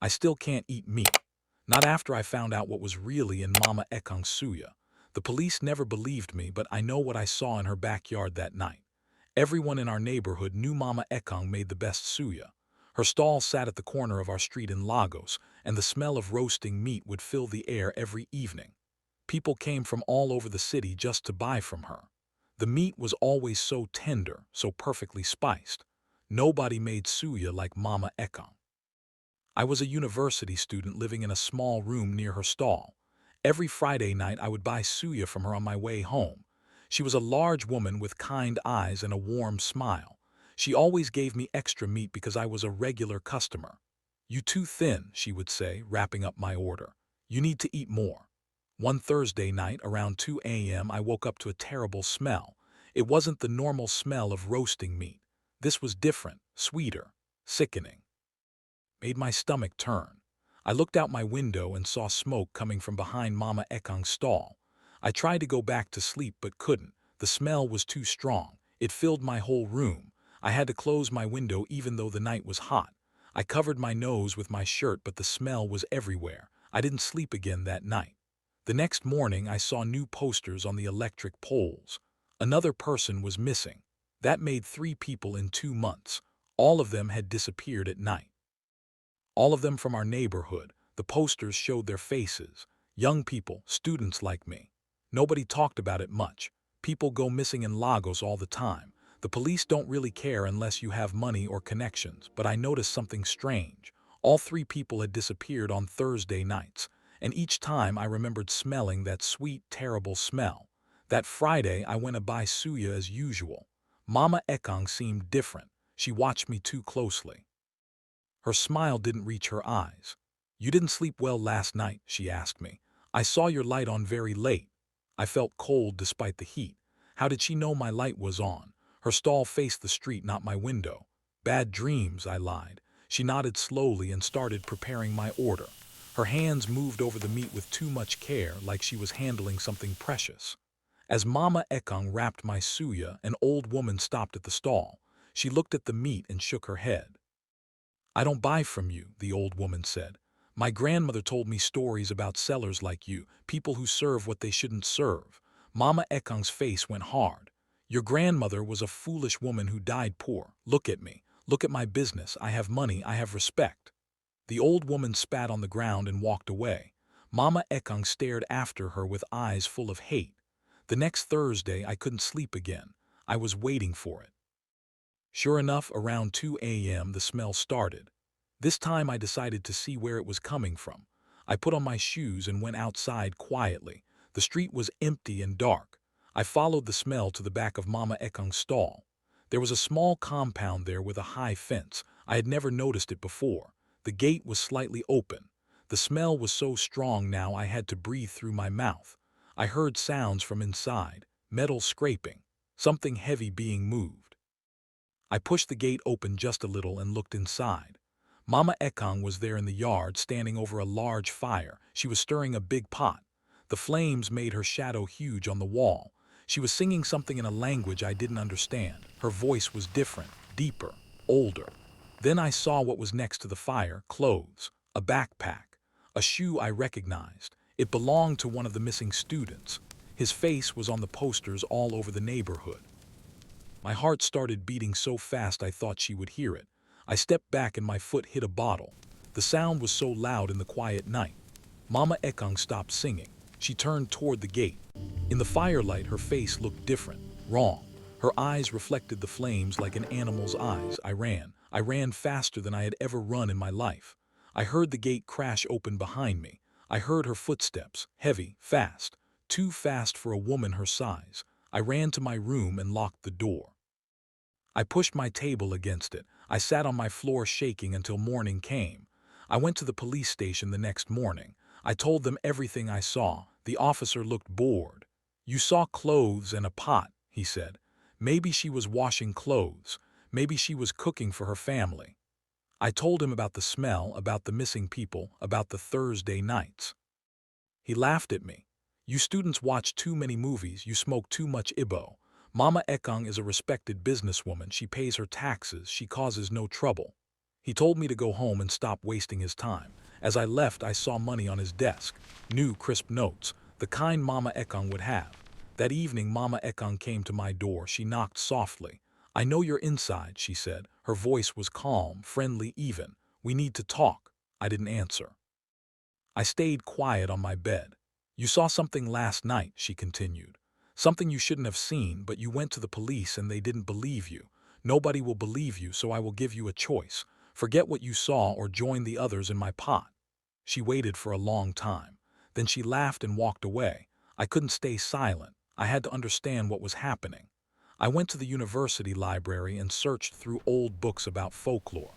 I still can't eat meat. Not after I found out what was really in Mama Ekong's Suya. The police never believed me, but I know what I saw in her backyard that night. Everyone in our neighborhood knew Mama Ekong made the best suya. Her stall sat at the corner of our street in Lagos, and the smell of roasting meat would fill the air every evening. People came from all over the city just to buy from her. The meat was always so tender, so perfectly spiced. Nobody made suya like Mama Ekong. I was a university student living in a small room near her stall. Every Friday night I would buy suya from her on my way home. She was a large woman with kind eyes and a warm smile. She always gave me extra meat because I was a regular customer. "You too thin," she would say, wrapping up my order. "You need to eat more." One Thursday night around 2 a.m. I woke up to a terrible smell. It wasn't the normal smell of roasting meat. This was different, sweeter, sickening. Made my stomach turn. I looked out my window and saw smoke coming from behind Mama Ekong's stall. I tried to go back to sleep but couldn't. The smell was too strong. It filled my whole room. I had to close my window even though the night was hot. I covered my nose with my shirt, but the smell was everywhere. I didn't sleep again that night. The next morning I saw new posters on the electric poles. Another person was missing. That made 3 people in 2 months. All of them had disappeared at night. All of them from our neighborhood. The posters showed their faces. Young people, students like me. Nobody talked about it much. People go missing in Lagos all the time. The police don't really care unless you have money or connections, but I noticed something strange. All 3 people had disappeared on Thursday nights, and each time I remembered smelling that sweet, terrible smell. That Friday I went to buy suya as usual. Mama Ekong seemed different. She watched me too closely. Her smile didn't reach her eyes. "You didn't sleep well last night?" she asked me. "I saw your light on very late." I felt cold despite the heat. How did she know my light was on? Her stall faced the street, not my window. "Bad dreams," I lied. She nodded slowly and started preparing my order. Her hands moved over the meat with too much care, like she was handling something precious. As Mama Ekong wrapped my suya, an old woman stopped at the stall. She looked at the meat and shook her head. "I don't buy from you," the old woman said. "My grandmother told me stories about sellers like you, people who serve what they shouldn't serve." Mama Ekong's face went hard. "Your grandmother was a foolish woman who died poor. Look at me. Look at my business. I have money. I have respect." The old woman spat on the ground and walked away. Mama Ekong stared after her with eyes full of hate. The next Thursday I couldn't sleep again. I was waiting for it. Sure enough, around 2 a.m. the smell started. This time I decided to see where it was coming from. I put on my shoes and went outside quietly. The street was empty and dark. I followed the smell to the back of Mama Ekong's stall. There was a small compound there with a high fence. I had never noticed it before. The gate was slightly open. The smell was so strong now I had to breathe through my mouth. I heard sounds from inside, metal scraping, something heavy being moved. I pushed the gate open just a little and looked inside. Mama Ekong was there in the yard, standing over a large fire. She was stirring a big pot. The flames made her shadow huge on the wall. She was singing something in a language I didn't understand. Her voice was different, deeper, older. Then I saw what was next to the fire: clothes, a backpack, a shoe I recognized. It belonged to one of the missing students. His face was on the posters all over the neighborhood. My heart started beating so fast I thought she would hear it. I stepped back and my foot hit a bottle. The sound was so loud in the quiet night. Mama Ekong stopped singing. She turned toward the gate. In the firelight, her face looked different, wrong. Her eyes reflected the flames like an animal's eyes. I ran. I ran faster than I had ever run in my life. I heard the gate crash open behind me. I heard her footsteps, heavy, fast, too fast for a woman her size. I ran to my room and locked the door. I pushed my table against it. I sat on my floor shaking until morning came. I went to the police station the next morning. I told them everything I saw. The officer looked bored. "You saw clothes and a pot," he said. "Maybe she was washing clothes. Maybe she was cooking for her family." I told him about the smell, about the missing people, about the Thursday nights. He laughed at me. "You students watch too many movies. You smoke too much Ibo. Mama Ekong is a respected businesswoman. She pays her taxes. She causes no trouble." He told me to go home and stop wasting his time. As I left, I saw money on his desk. New, crisp notes, the kind Mama Ekong would have. That evening, Mama Ekong came to my door. She knocked softly. "I know you're inside," she said. Her voice was calm, friendly even. "We need to talk." I didn't answer. I stayed quiet on my bed. "You saw something last night," she continued. "Something you shouldn't have seen, but you went to the police and they didn't believe you. Nobody will believe you, so I will give you a choice. Forget what you saw or join the others in my pot." She waited for a long time. Then she laughed and walked away. I couldn't stay silent. I had to understand what was happening. I went to the university library and searched through old books about folklore.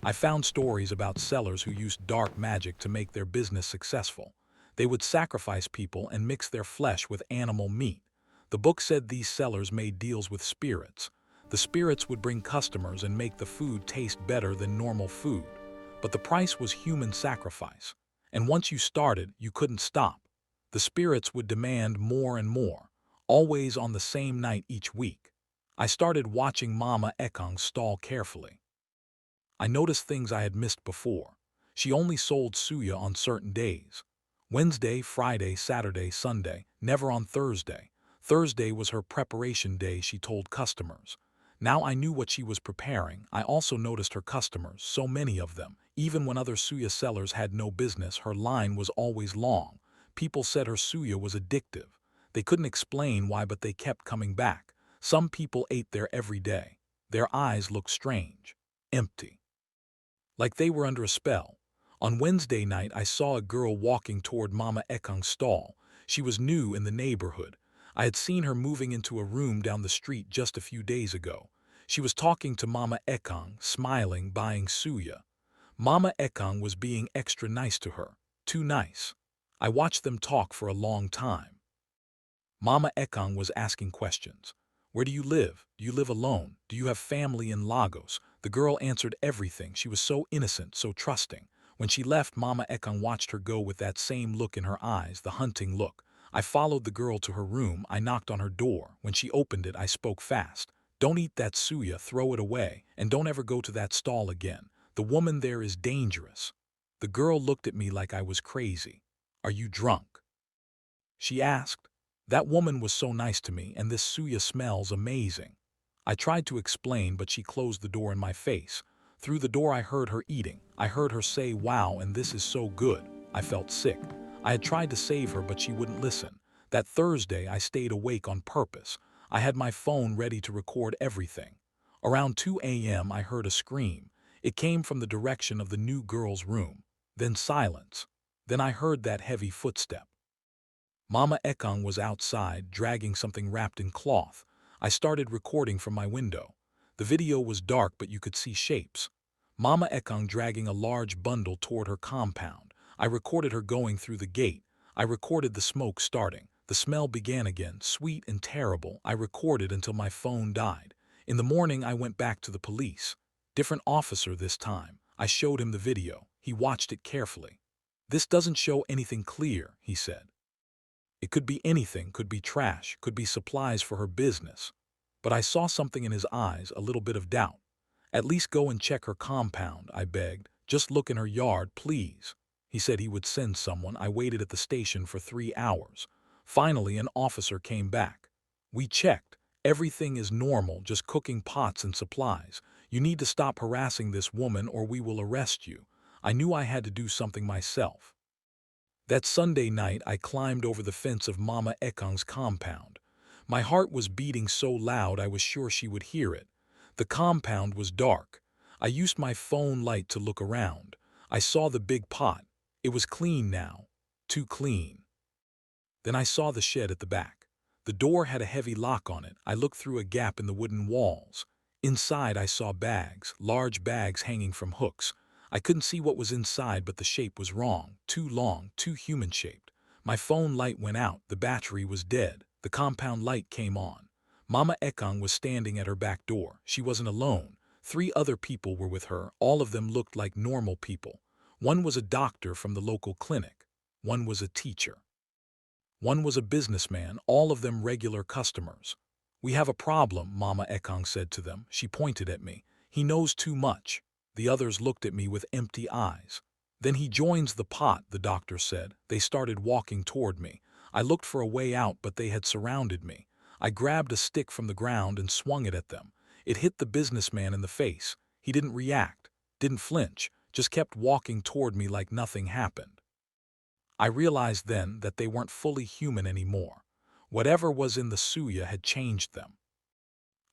I found stories about sellers who used dark magic to make their business successful. They would sacrifice people and mix their flesh with animal meat. The book said these sellers made deals with spirits. The spirits would bring customers and make the food taste better than normal food. But the price was human sacrifice. And once you started, you couldn't stop. The spirits would demand more and more, always on the same night each week. I started watching Mama Ekong's stall carefully. I noticed things I had missed before. She only sold suya on certain days. Wednesday, Friday, Saturday, Sunday, never on Thursday. Thursday was her preparation day, she told customers. Now I knew what she was preparing. I also noticed her customers, so many of them. Even when other suya sellers had no business, her line was always long. People said her suya was addictive. They couldn't explain why, but they kept coming back. Some people ate there every day. Their eyes looked strange, empty, like they were under a spell. On Wednesday night, I saw a girl walking toward Mama Ekong's stall. She was new in the neighborhood. I had seen her moving into a room down the street just a few days ago. She was talking to Mama Ekong, smiling, buying suya. Mama Ekong was being extra nice to her. Too nice. I watched them talk for a long time. Mama Ekong was asking questions. "Where do you live? Do you live alone? Do you have family in Lagos?" The girl answered everything. She was so innocent, so trusting. When she left, Mama Ekong watched her go with that same look in her eyes, the hunting look. I followed the girl to her room. I knocked on her door. When she opened it, I spoke fast. "Don't eat that suya, throw it away, and don't ever go to that stall again. The woman there is dangerous." The girl looked at me like I was crazy. "Are you drunk?" she asked. "That woman was so nice to me, and this suya smells amazing." I tried to explain, but she closed the door in my face. Through the door I heard her eating. I heard her say, "Wow, and this is so good." I felt sick. I had tried to save her, but she wouldn't listen. That Thursday I stayed awake on purpose. I had my phone ready to record everything. Around 2 a.m. I heard a scream. It came from the direction of the new girl's room. Then silence. Then I heard that heavy footstep. Mama Ekong was outside, dragging something wrapped in cloth. I started recording from my window. The video was dark, but you could see shapes. Mama Ekong dragging a large bundle toward her compound. I recorded her going through the gate. I recorded the smoke starting. The smell began again, sweet and terrible. I recorded until my phone died. In the morning, I went back to the police. Different officer this time. I showed him the video. He watched it carefully. "This doesn't show anything clear," he said. "It could be anything, could be trash, could be supplies for her business." But I saw something in his eyes, a little bit of doubt. "At least go and check her compound," I begged. "Just look in her yard, please." He said he would send someone. I waited at the station for 3 hours. Finally, an officer came back. "We checked. Everything is normal, just cooking pots and supplies. You need to stop harassing this woman or we will arrest you." I knew I had to do something myself. That Sunday night, I climbed over the fence of Mama Ekong's compound. My heart was beating so loud I was sure she would hear it. The compound was dark. I used my phone light to look around. I saw the big pot. It was clean now. Too clean. Then I saw the shed at the back. The door had a heavy lock on it. I looked through a gap in the wooden walls. Inside I saw bags, large bags hanging from hooks. I couldn't see what was inside, but the shape was wrong, too long, too human-shaped. My phone light went out. The battery was dead. The compound light came on. Mama Ekong was standing at her back door. She wasn't alone. 3 other people were with her. All of them looked like normal people. One was a doctor from the local clinic. One was a teacher. One was a businessman, all of them regular customers. "We have a problem," Mama Ekong said to them. She pointed at me. "He knows too much." The others looked at me with empty eyes. Then he joins the pot, the doctor said. They started walking toward me. I looked for a way out, but they had surrounded me. I grabbed a stick from the ground and swung it at them. It hit the businessman in the face. He didn't react, didn't flinch, just kept walking toward me like nothing happened. I realized then that they weren't fully human anymore. Whatever was in the Suya had changed them.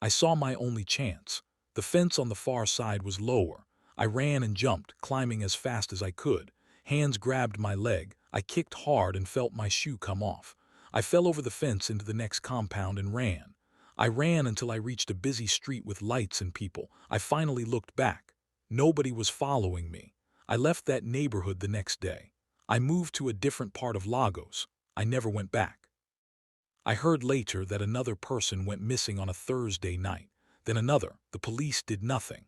I saw my only chance. The fence on the far side was lower. I ran and jumped, climbing as fast as I could. Hands grabbed my leg. I kicked hard and felt my shoe come off. I fell over the fence into the next compound and ran. I ran until I reached a busy street with lights and people. I finally looked back. Nobody was following me. I left that neighborhood the next day. I moved to a different part of Lagos. I never went back. I heard later that another person went missing on a Thursday night. Then another. The police did nothing.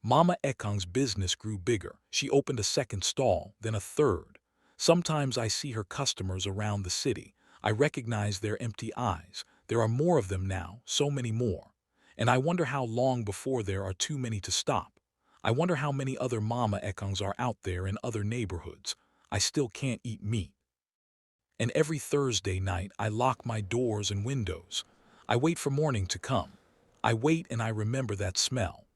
Mama Ekong's business grew bigger. She opened a second stall, then a third. Sometimes I see her customers around the city. I recognize their empty eyes. There are more of them now, so many more. And I wonder how long before there are too many to stop. I wonder how many other Mama Ekongs are out there in other neighborhoods. I still can't eat meat. And every Thursday night I lock my doors and windows. I wait for morning to come. I wait and I remember that smell.